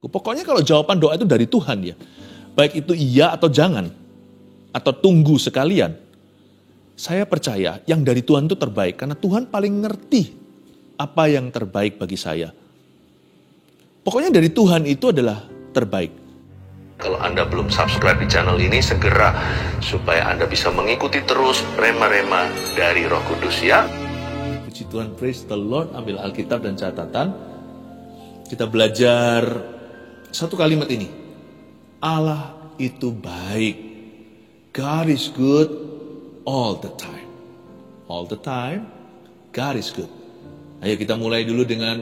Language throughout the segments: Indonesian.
Pokoknya kalau jawaban doa itu dari Tuhan ya. Baik itu iya atau jangan. Atau tunggu sekalian. Saya percaya yang dari Tuhan itu terbaik. Karena Tuhan paling ngerti apa yang terbaik bagi saya. Pokoknya dari Tuhan itu adalah terbaik. Kalau Anda belum subscribe di channel ini, segera supaya Anda bisa mengikuti terus rema-rema dari Roh Kudus ya. Puji Tuhan, praise the Lord. Ambil Alkitab dan catatan. Kita belajar satu kalimat ini. Allah itu baik. God is good all the time. All the time, God is good. Ayo kita mulai dulu dengan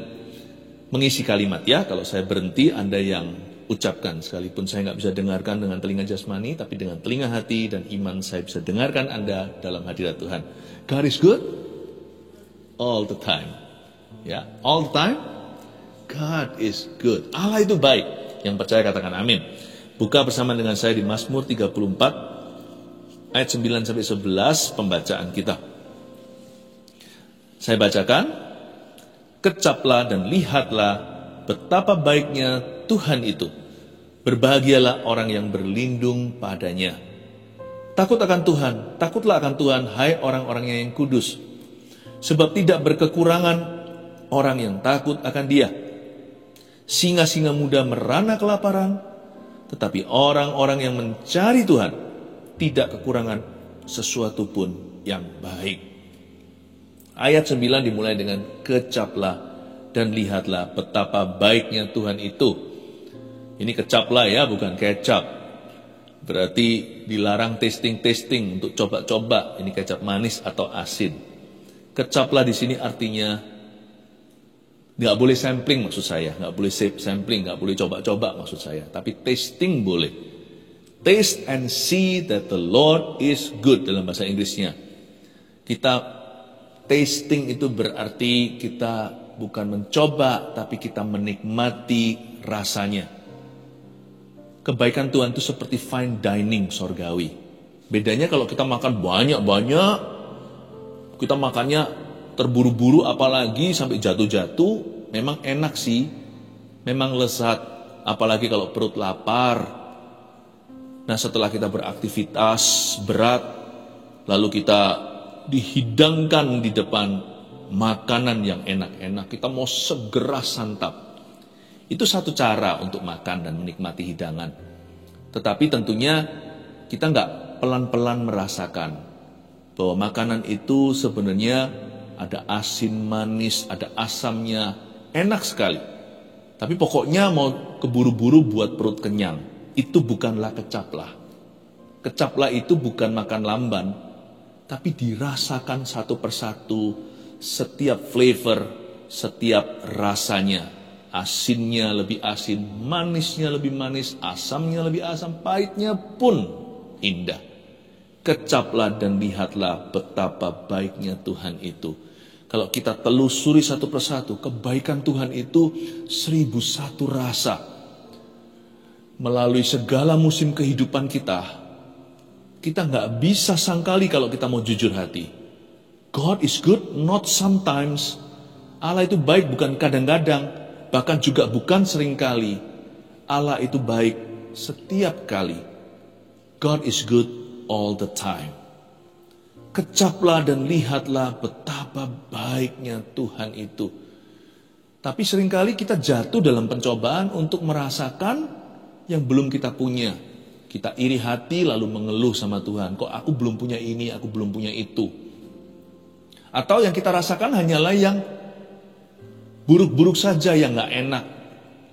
mengisi kalimat ya. Kalau saya berhenti, Anda yang ucapkan. Sekalipun saya nggak bisa dengarkan dengan telinga jasmani, tapi dengan telinga hati dan iman saya bisa dengarkan Anda dalam hadirat Tuhan. God is good all the time. Ya, all the time, God is good. Allah itu baik. Yang percaya katakan amin. Buka bersama dengan saya di Mazmur 34 ayat 9 sampai 11 pembacaan kita. Saya bacakan. Kecaplah dan lihatlah betapa baiknya Tuhan itu. Berbahagialah orang yang berlindung padanya. Takut akan Tuhan, takutlah akan Tuhan, hai orang-orangnya yang kudus. Sebab tidak berkekurangan orang yang takut akan Dia. Singa-singa muda merana kelaparan, tetapi orang-orang yang mencari Tuhan tidak kekurangan sesuatu pun yang baik. Ayat 9 dimulai dengan kecaplah dan lihatlah betapa baiknya Tuhan itu. Ini kecaplah ya, bukan kecap. Berarti dilarang testing untuk coba-coba ini kecap manis atau asin. Kecaplah di sini artinya nggak boleh sampling maksud saya, nggak boleh sampling, nggak boleh coba-coba maksud saya. Tapi tasting boleh. Taste and see that the Lord is good dalam bahasa Inggrisnya. Kita tasting itu berarti kita bukan mencoba, tapi kita menikmati rasanya. Kebaikan Tuhan itu seperti fine dining sorgawi. Bedanya kalau kita makan banyak-banyak, kita makannya terburu-buru apalagi sampai jatuh-jatuh, memang enak sih, memang lezat. Apalagi kalau perut lapar. Nah setelah kita beraktivitas berat, lalu kita dihidangkan di depan makanan yang enak-enak, kita mau segera santap. Itu satu cara untuk makan dan menikmati hidangan. Tetapi tentunya kita nggak pelan-pelan merasakan bahwa makanan itu sebenarnya ada asin manis, ada asamnya, enak sekali. Tapi pokoknya mau keburu-buru buat perut kenyang. Itu bukanlah kecaplah. Kecaplah itu bukan makan lamban, tapi dirasakan satu persatu, setiap flavor, setiap rasanya. Asinnya lebih asin, manisnya lebih manis, asamnya lebih asam, pahitnya pun indah. Kecaplah dan lihatlah betapa baiknya Tuhan itu. Kalau kita telusuri satu persatu, kebaikan Tuhan itu 1001 rasa. Melalui segala musim kehidupan kita nggak bisa sangkali kalau kita mau jujur hati. God is good, not sometimes. Allah itu baik bukan kadang-kadang, bahkan juga bukan seringkali. Allah itu baik setiap kali. God is good all the time. Kecaplah dan lihatlah betapa baiknya Tuhan itu. Tapi seringkali kita jatuh dalam pencobaan untuk merasakan yang belum kita punya. Kita iri hati lalu mengeluh sama Tuhan. Kok aku belum punya ini, aku belum punya itu. Atau yang kita rasakan hanyalah yang buruk-buruk saja, yang gak enak.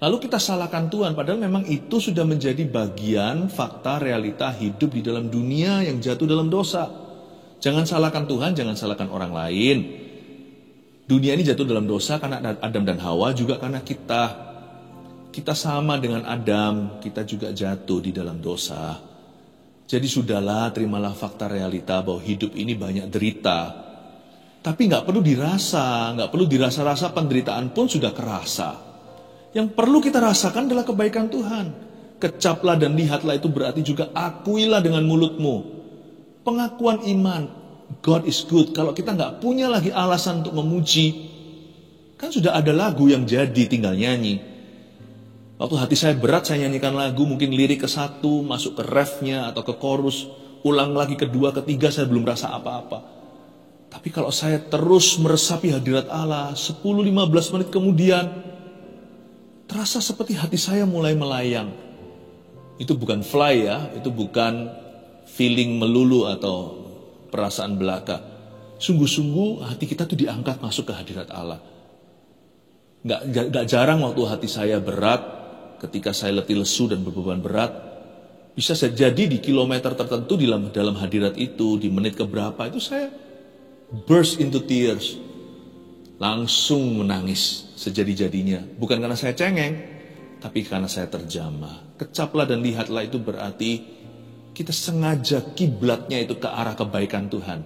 Lalu kita salahkan Tuhan. Padahal memang itu sudah menjadi bagian fakta realita hidup di dalam dunia yang jatuh dalam dosa. Jangan salahkan Tuhan, jangan salahkan orang lain. Dunia ini jatuh dalam dosa karena Adam dan Hawa, juga karena kita. Kita sama dengan Adam, kita juga jatuh di dalam dosa. Jadi sudahlah, terimalah fakta realita bahwa hidup ini banyak derita. Tapi gak perlu dirasa, gak perlu dirasa-rasa, penderitaan pun sudah kerasa. Yang perlu kita rasakan adalah kebaikan Tuhan. Kecaplah dan lihatlah itu berarti juga akuilah dengan mulutmu. Pengakuan iman, God is good. Kalau kita gak punya lagi alasan untuk memuji, kan sudah ada lagu yang jadi, tinggal nyanyi. Waktu hati saya berat, saya nyanyikan lagu, mungkin lirik ke satu, masuk ke refnya atau ke chorus, ulang lagi kedua, ketiga, saya belum rasa apa-apa. Tapi kalau saya terus meresapi hadirat Allah, 10-15 menit kemudian, terasa seperti hati saya mulai melayang. Itu bukan fly ya, itu bukan feeling melulu atau perasaan belaka. Sungguh-sungguh hati kita tuh diangkat masuk ke hadirat Allah. Gak jarang waktu hati saya berat, ketika saya letih lesu dan berbeban berat, bisa jadi di kilometer tertentu dalam hadirat itu, di menit keberapa itu saya burst into tears. Langsung menangis sejadi-jadinya. Bukan karena saya cengeng, tapi karena saya terjamah. Kecaplah dan lihatlah itu berarti kita sengaja kiblatnya itu ke arah kebaikan Tuhan.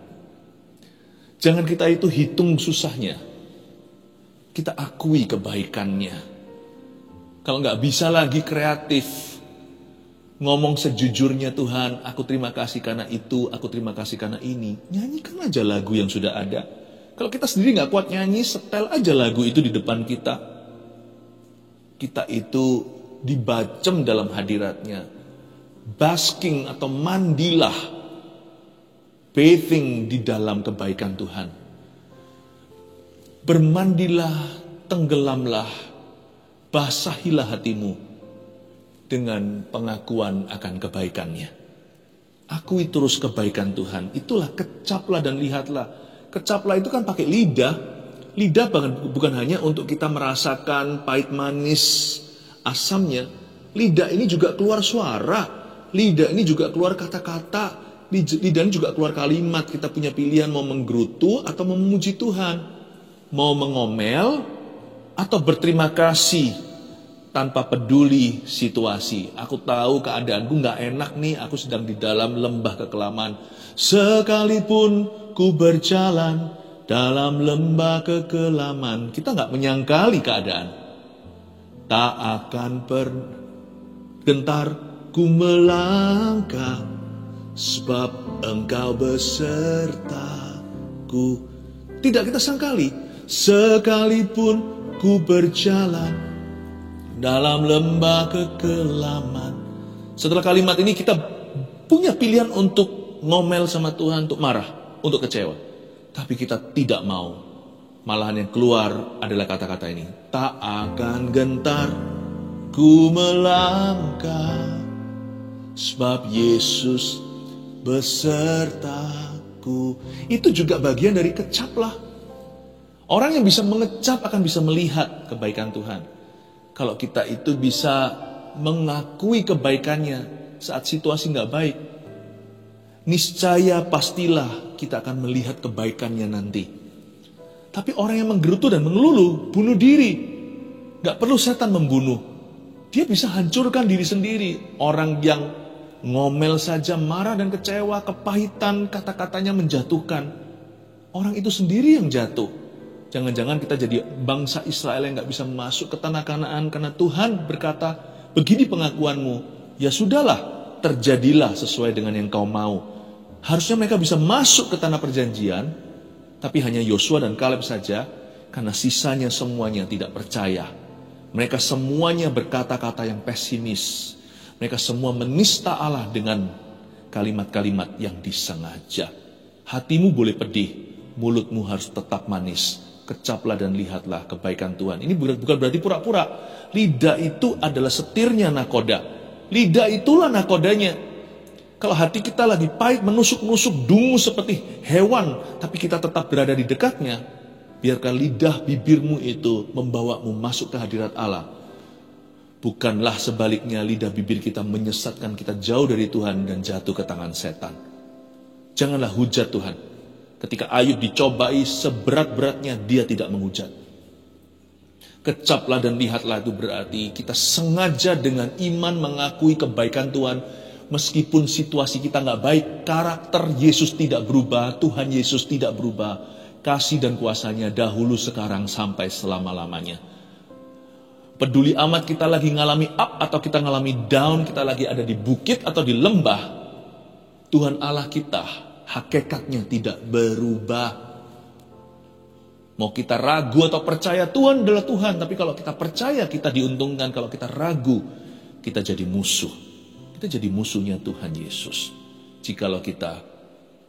Jangan kita itu hitung susahnya. Kita akui kebaikannya. Kalau nggak bisa lagi kreatif, ngomong sejujurnya, Tuhan, aku terima kasih karena itu, aku terima kasih karena ini. Nyanyikan aja lagu yang sudah ada. Kalau kita sendiri nggak kuat nyanyi, setel aja lagu itu di depan kita. Kita itu dibacem dalam hadiratnya. Basking atau mandilah, bathing di dalam kebaikan Tuhan. Bermandilah, tenggelamlah, basahilah hatimu dengan pengakuan akan kebaikannya. Akui terus kebaikan Tuhan. Itulah kecaplah dan lihatlah. Kecaplah itu kan pakai lidah. Lidah bukan hanya untuk kita merasakan pahit manis asamnya. Lidah ini juga keluar suara. Lidah ini juga keluar kata-kata. Lidah ini juga keluar kalimat. Kita punya pilihan mau menggerutu atau memuji Tuhan. Mau mengomel atau berterima kasih tanpa peduli situasi. Aku tahu keadaanku gak enak nih, aku sedang di dalam lembah kekelaman. Sekalipun ku berjalan dalam lembah kekelaman. Kita gak menyangkali keadaan. Tak akan gentar ku melangkah, sebab Engkau besertaku. Tidak kita sangkali. Sekalipun ku berjalan dalam lembah kekelaman. Setelah kalimat ini kita punya pilihan untuk ngomel sama Tuhan, untuk marah, untuk kecewa. Tapi kita tidak mau. Malahan yang keluar adalah kata-kata ini. Tak akan gentar ku melangkah, sebab Yesus besertaku. Itu juga bagian dari kecaplah. Orang yang bisa mengecap akan bisa melihat kebaikan Tuhan. Kalau kita itu bisa mengakui kebaikannya saat situasi nggak baik, niscaya pastilah kita akan melihat kebaikannya nanti. Tapi orang yang menggerutu dan mengelulu, bunuh diri. Nggak perlu setan membunuh. Dia bisa hancurkan diri sendiri. Orang yang ngomel saja, marah dan kecewa, kepahitan, kata-katanya menjatuhkan. Orang itu sendiri yang jatuh. Jangan-jangan kita jadi bangsa Israel yang gak bisa masuk ke tanah Kanaan karena Tuhan berkata, begini pengakuanmu, ya sudahlah, terjadilah sesuai dengan yang kau mau. Harusnya mereka bisa masuk ke tanah perjanjian, tapi hanya Yosua dan Kaleb saja, karena sisanya semuanya tidak percaya. Mereka semuanya berkata-kata yang pesimis. Mereka semua menista Allah dengan kalimat-kalimat yang disengaja. Hatimu boleh pedih, mulutmu harus tetap manis. Kecaplah dan lihatlah kebaikan Tuhan. Ini bukan berarti pura-pura. Lidah itu adalah setirnya nakoda. Lidah itulah nakodanya. Kalau hati kita lagi pahit, menusuk-nusuk, dungu seperti hewan, tapi kita tetap berada di dekatnya, biarkan lidah bibirmu itu membawamu masuk ke hadirat Allah. Bukanlah sebaliknya lidah bibir kita menyesatkan kita jauh dari Tuhan dan jatuh ke tangan setan. Janganlah hujat Tuhan. Ketika Ayub dicobai seberat-beratnya, dia tidak menghujat. Kecaplah dan lihatlah itu berarti kita sengaja dengan iman mengakui kebaikan Tuhan. Meskipun situasi kita nggak baik, karakter Yesus tidak berubah, Tuhan Yesus tidak berubah. Kasih dan kuasanya dahulu, sekarang, sampai selama-lamanya. Peduli amat kita lagi ngalami up atau kita ngalami down, kita lagi ada di bukit atau di lembah, Tuhan Allah kita hakikatnya tidak berubah. Mau kita ragu atau percaya, Tuhan adalah Tuhan. Tapi kalau kita percaya, kita diuntungkan. Kalau kita ragu, kita jadi musuh. Kita jadi musuhnya Tuhan Yesus. Jikalau kita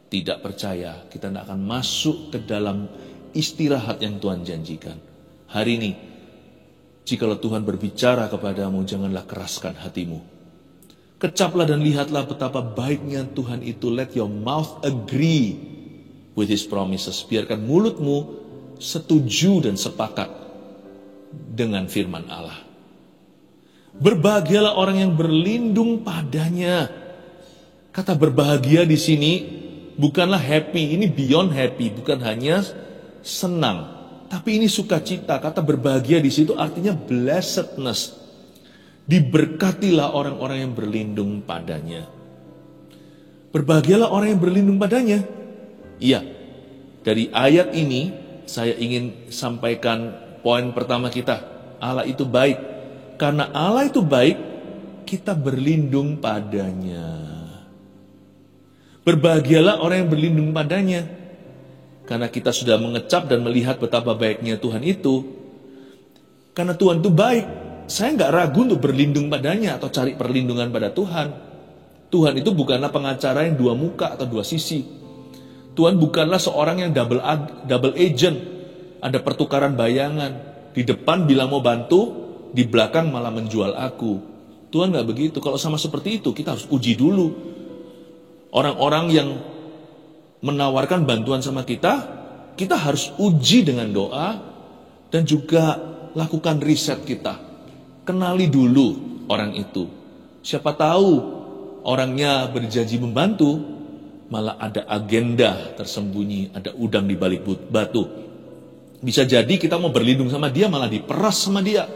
tidak percaya, kita tidak akan masuk ke dalam istirahat yang Tuhan janjikan. Hari ini, jikalau Tuhan berbicara kepadamu, janganlah keraskan hatimu. Kecaplah dan lihatlah betapa baiknya Tuhan itu. Let your mouth agree with His promises. Biarkan mulutmu setuju dan sepakat dengan firman Allah. Berbahagialah orang yang berlindung padanya. Kata berbahagia di sini bukanlah happy, ini beyond happy, bukan hanya senang, tapi ini sukacita. Kata berbahagia di situ artinya blessedness. Diberkatilah orang-orang yang berlindung padanya. Berbahagialah orang yang berlindung padanya. Iya, dari ayat ini saya ingin sampaikan poin pertama kita. Allah itu baik. Karena Allah itu baik, kita berlindung padanya. Berbahagialah orang yang berlindung padanya. Karena kita sudah mengecap dan melihat betapa baiknya Tuhan itu. Karena Tuhan itu baik, saya nggak ragu untuk berlindung padanya atau cari perlindungan pada Tuhan. Tuhan itu bukanlah pengacara yang dua muka atau dua sisi. Tuhan bukanlah seorang yang double agent. Ada pertukaran bayangan. Di depan bilang mau bantu, di belakang malah menjual aku. Tuhan gak begitu. Kalau sama seperti itu, kita harus uji dulu. Orang-orang yang menawarkan bantuan sama kita harus uji dengan doa. Dan juga lakukan riset kita. Kenali dulu orang itu. Siapa tahu orangnya berjanji membantu, malah ada agenda tersembunyi, ada udang di balik batu. Bisa jadi kita mau berlindung sama dia, malah diperas sama dia.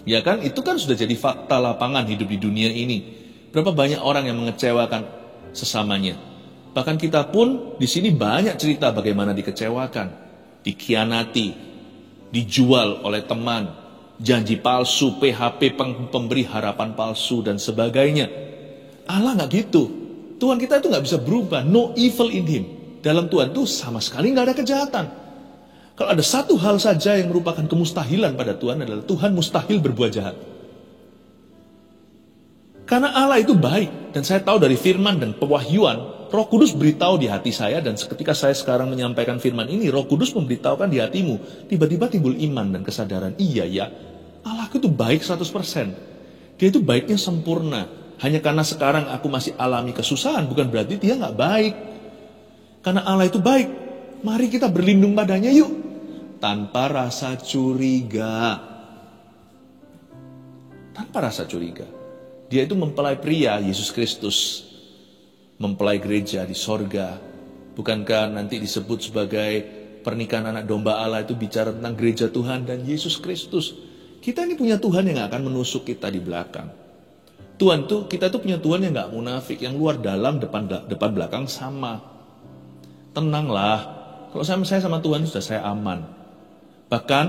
Ya kan, itu kan sudah jadi fakta lapangan hidup di dunia ini. Berapa banyak orang yang mengecewakan sesamanya. Bahkan kita pun di sini banyak cerita bagaimana dikecewakan, dikhianati, dijual oleh teman, janji palsu, PHP, pemberi harapan palsu, dan sebagainya. Allah nggak gitu. Tuhan kita itu nggak bisa berubah. No evil in Him. Dalam Tuhan itu sama sekali nggak ada kejahatan. Kalau ada satu hal saja yang merupakan kemustahilan pada Tuhan adalah Tuhan mustahil berbuat jahat. Karena Allah itu baik. Dan saya tahu dari firman dan pewahyuan, Roh Kudus beritahu di hati saya. Dan ketika saya sekarang menyampaikan firman ini, Roh Kudus memberitahukan di hatimu. Tiba-tiba timbul iman dan kesadaran. Iya ya, Allah itu baik 100%. Dia itu baiknya sempurna. Hanya karena sekarang aku masih alami kesusahan, bukan berarti dia gak baik. Karena Allah itu baik, mari kita berlindung padanya yuk. Tanpa rasa curiga. Tanpa rasa curiga. Dia itu mempelai pria, Yesus Kristus. Mempelai gereja di sorga. Bukankah nanti disebut sebagai pernikahan anak domba Allah itu bicara tentang gereja Tuhan dan Yesus Kristus. Kita ini punya Tuhan yang gak akan menusuk kita di belakang. Kita tuh punya Tuhan yang gak munafik, yang luar dalam, depan belakang sama. Tenanglah, kalau saya sama Tuhan sudah saya aman. Bahkan,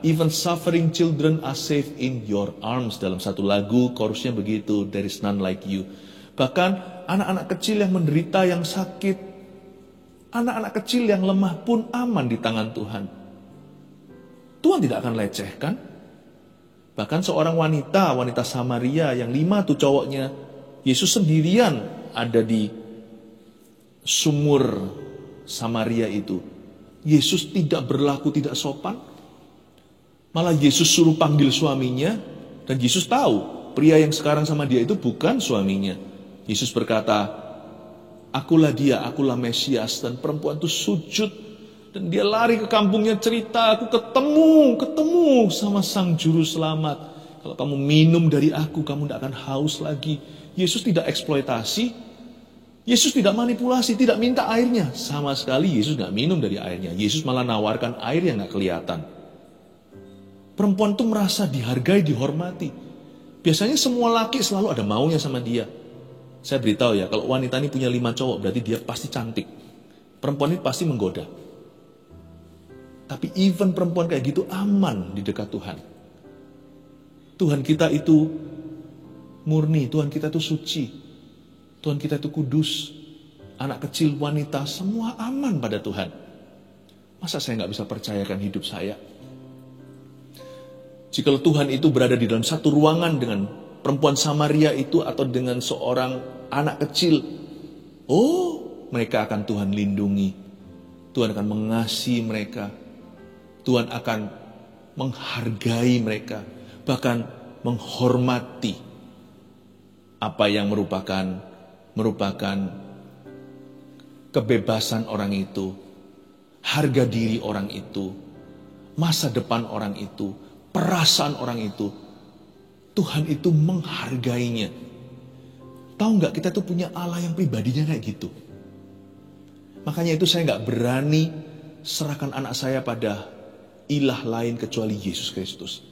even suffering children are safe in your arms. Dalam satu lagu, chorusnya begitu, there is none like you. Bahkan, anak-anak kecil yang menderita, yang sakit, anak-anak kecil yang lemah pun aman di tangan Tuhan. Tuhan tidak akan lecehkan. Bahkan seorang wanita Samaria yang 5 tuh cowoknya, Yesus sendirian ada di sumur Samaria itu. Yesus tidak berlaku tidak sopan. Malah Yesus suruh panggil suaminya. Dan Yesus tahu pria yang sekarang sama dia itu bukan suaminya. Yesus berkata, akulah dia, akulah Mesias. Dan perempuan itu sujud. Dan dia lari ke kampungnya cerita, aku ketemu sama sang juru selamat. Kalau kamu minum dari aku, kamu tidak akan haus lagi. Yesus tidak eksploitasi. Yesus tidak manipulasi, tidak minta airnya. Sama sekali Yesus tidak minum dari airnya. Yesus malah nawarkan air yang tidak kelihatan. Perempuan itu merasa dihargai, dihormati. Biasanya semua laki selalu ada maunya sama dia. Saya beritahu ya, kalau wanita ini punya 5 cowok, berarti dia pasti cantik. Perempuan ini pasti menggoda. Tapi even perempuan kayak gitu aman di dekat Tuhan. Tuhan kita itu murni, Tuhan kita itu suci. Tuhan kita itu kudus. Anak kecil, wanita, semua aman pada Tuhan. Masa saya nggak bisa percayakan hidup saya? Jika Tuhan itu berada di dalam satu ruangan dengan perempuan Samaria itu atau dengan seorang anak kecil, mereka akan Tuhan lindungi. Tuhan akan mengasihi mereka. Tuhan akan menghargai mereka, bahkan menghormati apa yang merupakan kebebasan orang itu, harga diri orang itu, masa depan orang itu, perasaan orang itu. Tuhan itu menghargainya. Tahu nggak, kita tuh punya Allah yang pribadinya kayak gitu. Makanya itu saya nggak berani serahkan anak saya pada ilah lain kecuali Yesus Kristus.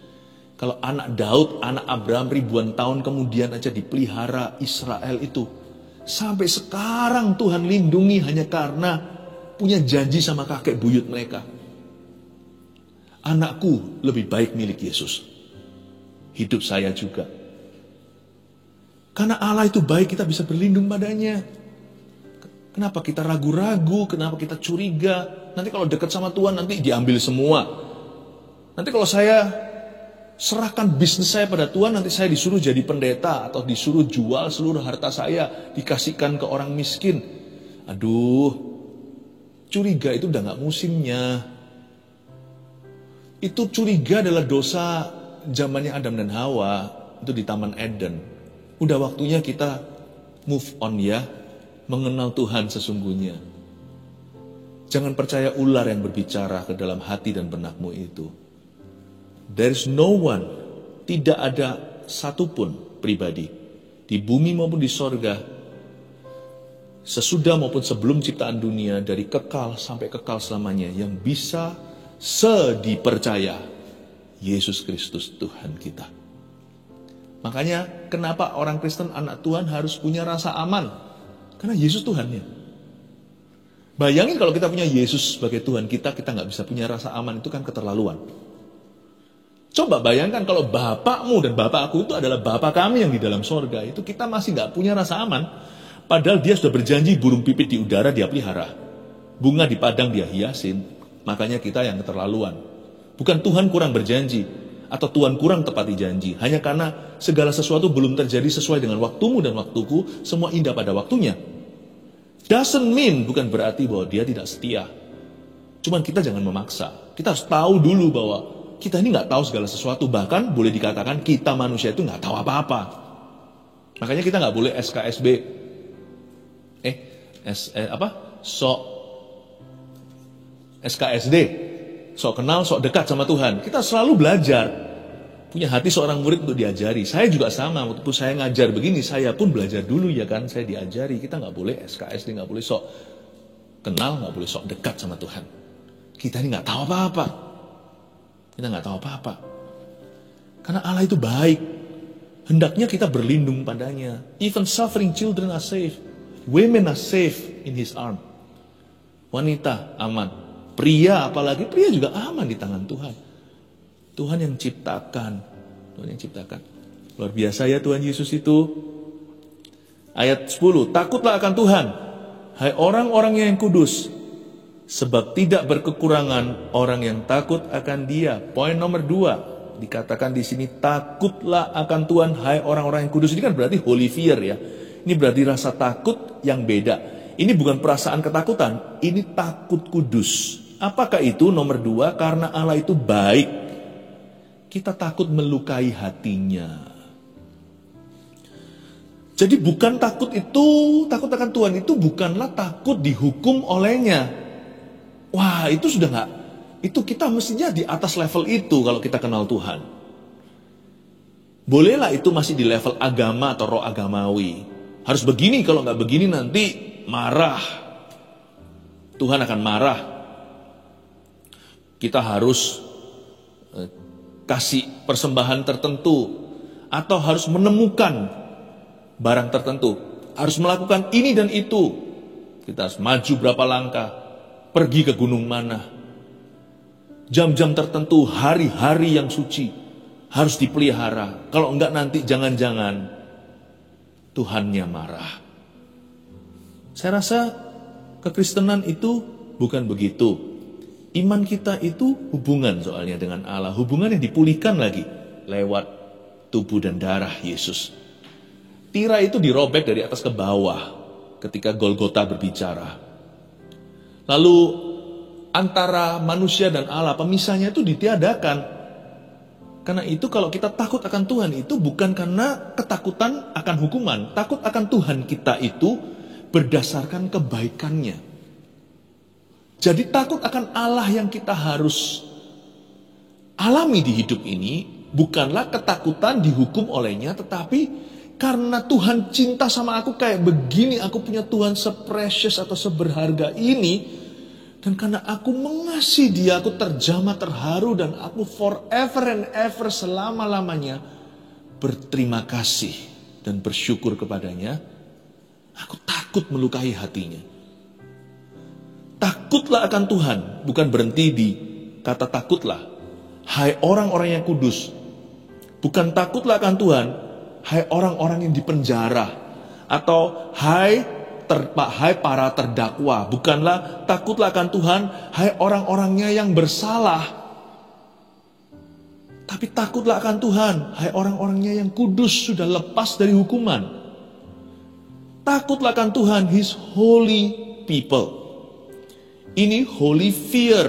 Kalau anak Daud, anak Abraham ribuan tahun kemudian aja dipelihara Israel itu, sampai sekarang Tuhan lindungi hanya karena punya janji sama kakek buyut mereka. Anakku lebih baik milik Yesus. Hidup saya juga. Karena Allah itu baik, kita bisa berlindung padanya. Kenapa kita ragu-ragu? Kenapa kita curiga? Nanti kalau dekat sama Tuhan nanti diambil semua. Nanti kalau saya serahkan bisnis saya pada Tuhan, nanti saya disuruh jadi pendeta atau disuruh jual seluruh harta saya, dikasihkan ke orang miskin. Aduh, curiga itu udah gak musimnya. Itu curiga adalah dosa zamannya Adam dan Hawa, itu di Taman Eden. Udah waktunya kita move on ya, mengenal Tuhan sesungguhnya. Jangan percaya ular yang berbicara ke dalam hati dan benakmu itu. There is no one, tidak ada satupun pribadi di bumi maupun di sorga, sesudah maupun sebelum ciptaan dunia, dari kekal sampai kekal selamanya, yang bisa dipercaya Yesus Kristus Tuhan kita. Makanya kenapa orang Kristen anak Tuhan harus punya rasa aman? Karena Yesus Tuhannya. Bayangin kalau kita punya Yesus sebagai Tuhan kita gak bisa punya rasa aman, itu kan keterlaluan. Coba bayangkan kalau bapakmu dan bapakku itu adalah bapak kami yang di dalam sorga, itu kita masih gak punya rasa aman. Padahal dia sudah berjanji burung pipit di udara dia pelihara, bunga di padang dia hiasin. Makanya kita yang keterlaluan. Bukan Tuhan kurang berjanji, atau Tuhan kurang tepati janji. Hanya karena segala sesuatu belum terjadi sesuai dengan waktumu dan waktuku, semua indah pada waktunya. Doesn't mean, bukan berarti bahwa dia tidak setia. Cuman kita jangan memaksa. Kita harus tahu dulu bahwa kita ini gak tahu segala sesuatu. Bahkan boleh dikatakan kita manusia itu gak tahu apa-apa. Makanya kita gak boleh SKSB. SKSD. Sok kenal, sok dekat sama Tuhan. Kita selalu belajar. Punya hati seorang murid untuk diajari. Saya juga sama, waktu saya ngajar begini, saya pun belajar dulu ya kan. Saya diajari, kita gak boleh SKSD, gak boleh sok kenal, gak boleh sok dekat sama Tuhan. Kita ini gak tahu apa-apa. Kita gak tahu apa-apa. Karena Allah itu baik. Hendaknya kita berlindung padanya. Even suffering children are safe. Women are safe in His arm. Wanita aman. Pria apalagi, pria juga aman di tangan Tuhan. Tuhan yang ciptakan. Tuhan yang ciptakan. Luar biasa ya Tuhan Yesus itu. Ayat 10. Takutlah akan Tuhan, hai orang-orang yang kudus, sebab tidak berkekurangan orang yang takut akan Dia. Poin nomor 2. Dikatakan di sini, takutlah akan Tuhan, hai orang-orang yang kudus. Ini kan berarti holy fear ya. Ini berarti rasa takut yang beda. Ini bukan perasaan ketakutan, ini takut kudus. Apakah itu? Nomor 2, karena Allah itu baik. Kita takut melukai hatinya. Jadi bukan takut akan Tuhan itu bukanlah takut dihukum olehnya. Wah, itu sudah enggak. Itu kita mestinya di atas level itu kalau kita kenal Tuhan. Bolehlah itu masih di level agama atau roh agamawi. Harus begini, kalau enggak begini nanti marah. Tuhan akan marah. Kita harus kasih persembahan tertentu, atau harus menemukan barang tertentu, harus melakukan ini dan itu. Kita harus maju berapa langkah, pergi ke gunung mana, jam-jam tertentu, hari-hari yang suci harus dipelihara. Kalau enggak nanti jangan-jangan Tuhannya marah. Saya rasa kekristenan itu bukan begitu. Iman kita itu hubungan soalnya dengan Allah. Hubungan yang dipulihkan lagi lewat tubuh dan darah Yesus. Tirai itu dirobek dari atas ke bawah ketika Golgota berbicara. Lalu antara manusia dan Allah, pemisahnya itu ditiadakan. Karena itu kalau kita takut akan Tuhan itu bukan karena ketakutan akan hukuman. Takut akan Tuhan kita itu berdasarkan kebaikannya. Jadi takut akan Allah yang kita harus alami di hidup ini bukanlah ketakutan dihukum olehnya, tetapi karena Tuhan cinta sama aku kayak begini, aku punya Tuhan se-precious atau seberharga ini. Dan karena aku mengasihi dia, aku terjamah terharu dan aku forever and ever selama-lamanya berterima kasih dan bersyukur kepadanya. Aku takut melukai hatinya. Takutlah akan Tuhan, bukan berhenti di kata takutlah. Hai orang-orang yang kudus. Bukan takutlah akan Tuhan, hai orang-orang yang dipenjara. Atau hai para terdakwa. Bukanlah takutlah akan Tuhan, hai orang-orangnya yang bersalah. Tapi takutlah akan Tuhan, hai orang-orangnya yang kudus, sudah lepas dari hukuman. Takutlah akan Tuhan, His holy people. Ini holy fear.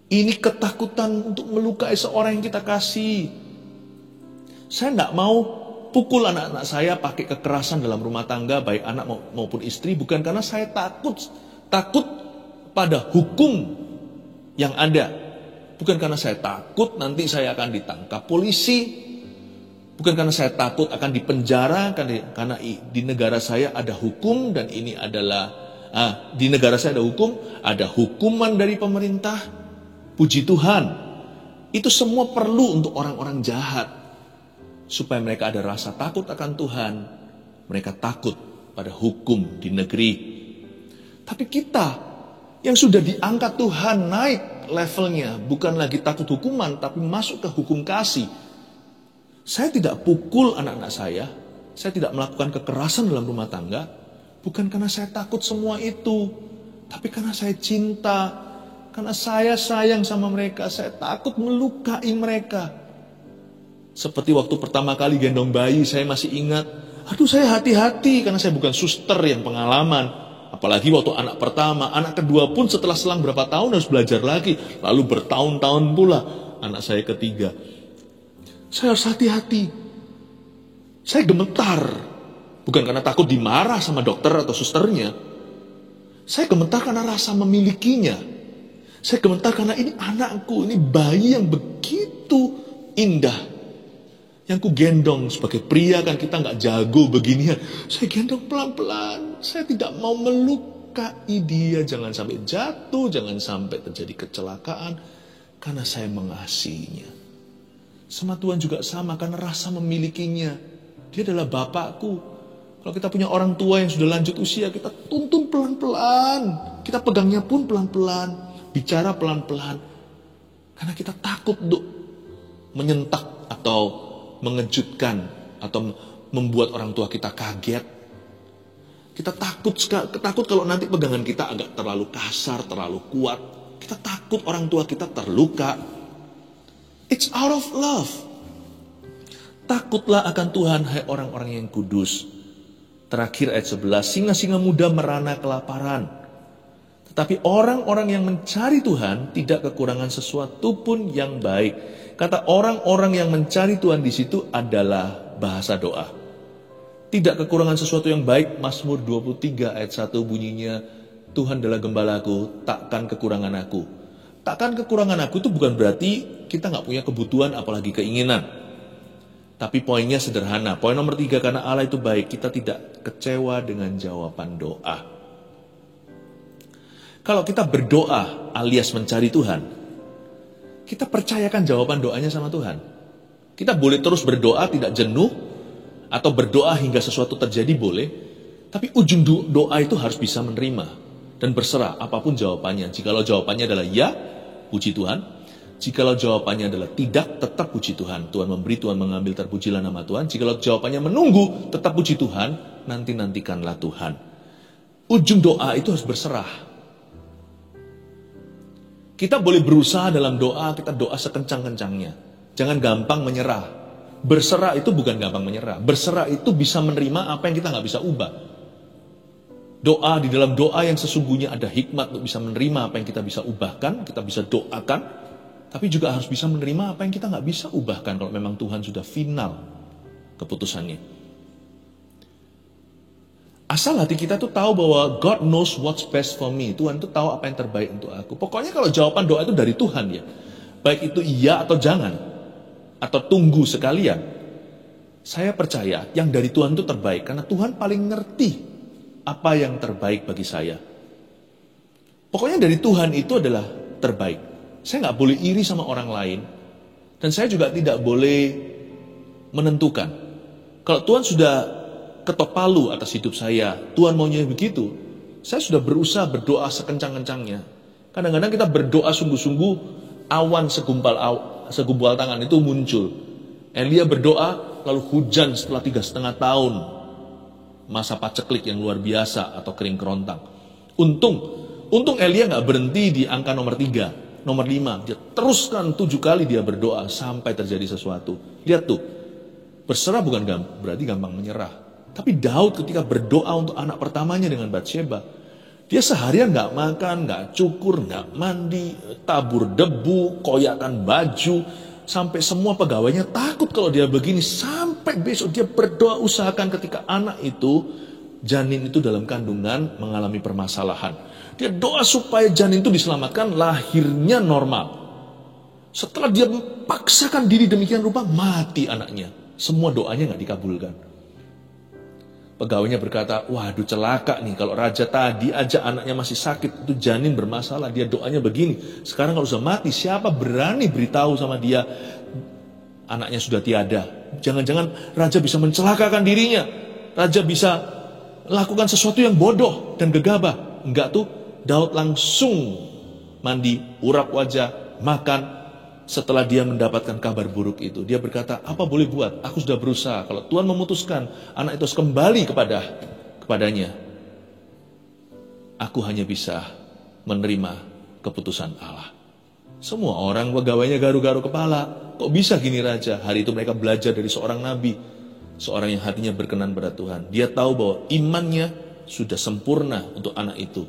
Ini ketakutan untuk melukai seorang yang kita kasih. Saya tidak mau pukul anak-anak saya pakai kekerasan dalam rumah tangga, baik anak maupun istri, bukan karena saya takut pada hukum yang ada. Bukan karena saya takut nanti saya akan ditangkap polisi. Bukan karena saya takut akan dipenjara, karena di negara saya ada hukum dan ini adalah di negara saya ada hukum, ada hukuman dari pemerintah. Puji Tuhan, itu semua perlu untuk orang-orang jahat. Supaya mereka ada rasa takut akan Tuhan. Mereka takut pada hukum di negeri. Tapi kita yang sudah diangkat Tuhan naik levelnya. Bukan lagi takut hukuman, tapi masuk ke hukum kasih. Saya tidak pukul anak-anak saya. Saya tidak melakukan kekerasan dalam rumah tangga. Bukan karena saya takut semua itu. Tapi karena saya cinta. Karena saya sayang sama mereka. Saya takut melukai mereka. Seperti waktu pertama kali gendong bayi, saya masih ingat. Aduh, saya hati-hati karena saya bukan suster yang pengalaman. Apalagi waktu anak pertama, anak kedua pun setelah selang berapa tahun harus belajar lagi. Lalu bertahun-tahun pula anak saya ketiga. Saya harus hati-hati. Saya gemetar. Bukan karena takut dimarah sama dokter atau susternya. Saya gemetar karena rasa memilikinya. Saya gemetar karena ini anakku, ini bayi yang begitu indah. Yang ku gendong sebagai pria kan kita nggak jago beginian. Saya gendong pelan-pelan. Saya tidak mau melukai dia. Jangan sampai jatuh, jangan sampai terjadi kecelakaan. Karena saya mengasihinya. Sama Tuhan juga sama karena rasa memilikinya. Dia adalah Bapakku. Kalau kita punya orang tua yang sudah lanjut usia, kita tuntun pelan-pelan. Kita pegangnya pun pelan-pelan. Bicara pelan-pelan. Karena kita takut untuk menyentak atau mengejutkan atau membuat orang tua kita kaget. Kita takut kalau nanti pegangan kita agak terlalu kasar, terlalu kuat. Kita takut orang tua kita terluka. It's out of love. Takutlah akan Tuhan, hai orang-orang yang kudus. Terakhir ayat 11, singa-singa muda merana kelaparan. Tetapi orang-orang yang mencari Tuhan tidak kekurangan sesuatu pun yang baik. Kata orang-orang yang mencari Tuhan di situ adalah bahasa doa. Tidak kekurangan sesuatu yang baik. Mazmur 23 ayat 1 bunyinya, Tuhan adalah gembalaku, takkan kekurangan aku. Takkan kekurangan aku itu bukan berarti kita gak punya kebutuhan apalagi keinginan. Tapi poinnya sederhana. Poin nomor 3, karena Allah itu baik, kita tidak kecewa dengan jawaban doa. Kalau kita berdoa alias mencari Tuhan, kita percayakan jawaban doanya sama Tuhan. Kita boleh terus berdoa tidak jenuh, atau berdoa hingga sesuatu terjadi boleh, tapi ujung doa itu harus bisa menerima dan berserah apapun jawabannya. Jikalau jawabannya adalah ya, puji Tuhan. Jikalau jawabannya adalah tidak, tetap puji Tuhan. Tuhan memberi, Tuhan mengambil, terpujilah nama Tuhan. Jikalau jawabannya menunggu, tetap puji Tuhan, nantikanlah Tuhan. Ujung doa itu harus berserah. Kita boleh berusaha dalam doa, kita doa sekencang-kencangnya. Jangan gampang menyerah. Berserah itu bukan gampang menyerah. Berserah itu bisa menerima apa yang kita nggak bisa ubah. Doa, di dalam doa yang sesungguhnya ada hikmat untuk bisa menerima apa yang kita bisa ubahkan, kita bisa doakan, tapi juga harus bisa menerima apa yang kita nggak bisa ubahkan kalau memang Tuhan sudah final keputusannya. Asal hati kita tuh tahu bahwa God knows what's best for me. Tuhan tuh tahu apa yang terbaik untuk aku. Pokoknya kalau jawaban doa itu dari Tuhan ya. Baik itu iya atau jangan. Atau tunggu sekalian. Saya percaya yang dari Tuhan itu terbaik. Karena Tuhan paling ngerti apa yang terbaik bagi saya. Pokoknya dari Tuhan itu adalah terbaik. Saya nggak boleh iri sama orang lain. Dan saya juga tidak boleh menentukan. Kalau Tuhan sudah ketok palu atas hidup saya, Tuhan maunya begitu, saya sudah berusaha berdoa sekencang-kencangnya. Kadang-kadang kita berdoa sungguh-sungguh, awan segumpal tangan itu muncul. Elia berdoa, lalu hujan setelah 3,5 tahun, masa paceklik yang luar biasa atau kering kerontang. Untung Elia gak berhenti di angka nomor 3, nomor 5, dia teruskan 7 kali dia berdoa sampai terjadi sesuatu. Lihat tuh, berserah bukan berarti gampang menyerah. Tapi Daud ketika berdoa untuk anak pertamanya dengan Batsheba, dia seharian gak makan, gak cukur, gak mandi, tabur debu, koyakan baju, sampai semua pegawainya takut kalau dia begini. Sampai besok dia berdoa usahakan ketika anak itu, janin itu dalam kandungan mengalami permasalahan. Dia doa supaya janin itu diselamatkan, lahirnya normal. Setelah dia paksakan diri demikian rupa, mati anaknya. Semua doanya gak dikabulkan. Pegawainya berkata, waduh celaka nih kalau raja tadi aja anaknya masih sakit, itu janin bermasalah, dia doanya begini. Sekarang kalau sudah mati, siapa berani beritahu sama dia anaknya sudah tiada? Jangan-jangan raja bisa mencelakakan dirinya. Raja bisa lakukan sesuatu yang bodoh dan gegabah. Enggak tuh, Daud langsung mandi, urap wajah, makan. Setelah dia mendapatkan kabar buruk itu, dia berkata, apa boleh buat? Aku sudah berusaha. Kalau Tuhan memutuskan anak itu harus kembali kepadanya, aku hanya bisa menerima keputusan Allah. Semua orang pegawainya garu-garu kepala. Kok bisa gini raja? Hari itu mereka belajar dari seorang nabi, seorang yang hatinya berkenan pada Tuhan. Dia tahu bahwa imannya sudah sempurna untuk anak itu.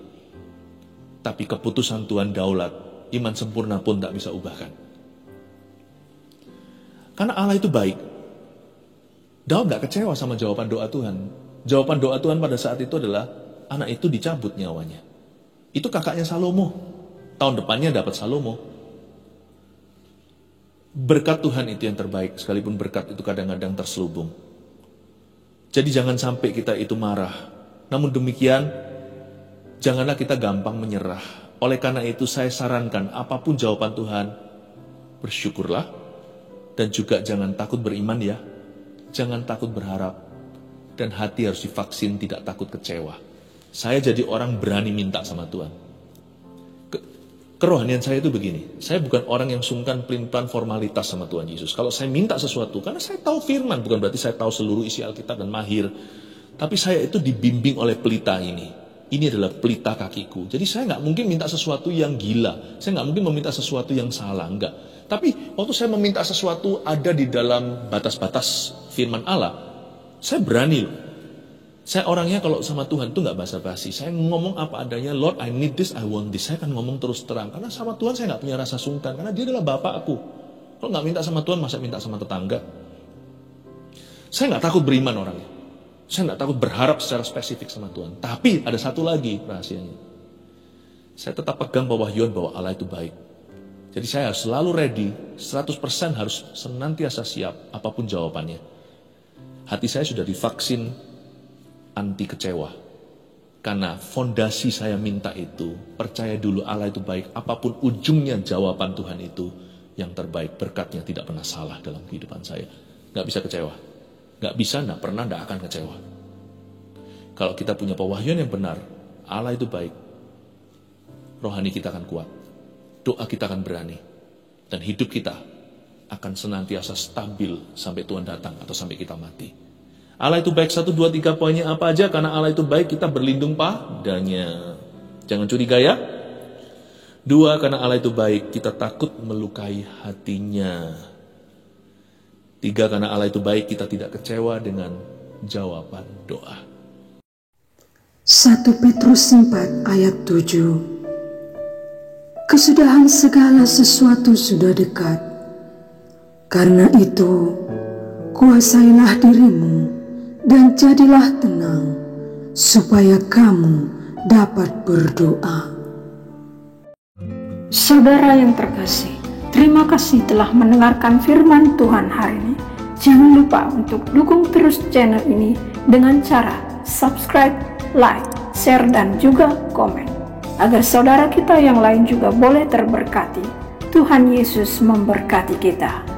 Tapi keputusan Tuhan daulat, iman sempurna pun tak bisa ubahkan. Karena Allah itu baik. Daud gak kecewa sama jawaban doa Tuhan. Jawaban doa Tuhan pada saat itu adalah anak itu dicabut nyawanya. Itu kakaknya Salomo. Tahun depannya dapat Salomo. Berkat Tuhan itu yang terbaik, sekalipun berkat itu kadang-kadang terselubung. Jadi jangan sampai kita itu marah. Namun demikian, janganlah kita gampang menyerah. Oleh karena itu saya sarankan, apapun jawaban Tuhan, bersyukurlah. Dan juga jangan takut beriman ya. Jangan takut berharap. Dan hati harus divaksin, tidak takut kecewa. Saya jadi orang berani minta sama Tuhan. Kerohanian saya itu begini. Saya bukan orang yang sungkan pelin-pelan formalitas sama Tuhan Yesus. Kalau saya minta sesuatu, karena saya tahu firman, bukan berarti saya tahu seluruh isi Alkitab dan mahir. Tapi saya itu dibimbing oleh pelita ini. Ini adalah pelita kakiku. Jadi saya nggak mungkin minta sesuatu yang gila. Saya nggak mungkin meminta sesuatu yang salah, enggak. Tapi waktu saya meminta sesuatu ada di dalam batas-batas firman Allah, saya berani loh. Saya orangnya kalau sama Tuhan itu nggak basa-basi. Saya ngomong apa adanya, Lord I need this, I want this. Saya akan ngomong terus terang. Karena sama Tuhan saya nggak punya rasa sungkan. Karena dia adalah Bapa aku. Kalau nggak minta sama Tuhan, masa minta sama tetangga? Saya nggak takut beriman orangnya. Saya nggak takut berharap secara spesifik sama Tuhan. Tapi ada satu lagi rahasianya. Saya tetap pegang pewahyuan bahwa Allah itu baik. Jadi saya harus selalu ready, 100% harus senantiasa siap apapun jawabannya. Hati saya sudah divaksin anti kecewa. Karena fondasi saya minta itu, percaya dulu Allah itu baik. Apapun ujungnya jawaban Tuhan itu yang terbaik. Berkatnya tidak pernah salah dalam kehidupan saya. Gak bisa kecewa. Gak bisa, gak pernah, gak akan kecewa. Kalau kita punya pewahyuan yang benar, Allah itu baik. Rohani kita akan kuat. Doa kita akan berani. Dan hidup kita akan senantiasa stabil sampai Tuhan datang atau sampai kita mati. Allah itu baik, 1, 2, 3 poinnya apa aja? Karena Allah itu baik, kita berlindung padanya. Jangan curiga ya. 2, karena Allah itu baik, kita takut melukai hatinya. 3, karena Allah itu baik, kita tidak kecewa dengan jawaban doa. 1 Petrus 4 ayat 7. Kesudahan segala sesuatu sudah dekat. Karena itu, kuasailah dirimu dan jadilah tenang, supaya kamu dapat berdoa. Saudara yang terkasih, terima kasih telah mendengarkan firman Tuhan hari ini. Jangan lupa untuk dukung terus channel ini dengan cara subscribe, like, share, dan juga komen, agar saudara kita yang lain juga boleh terberkati. Tuhan Yesus memberkati kita.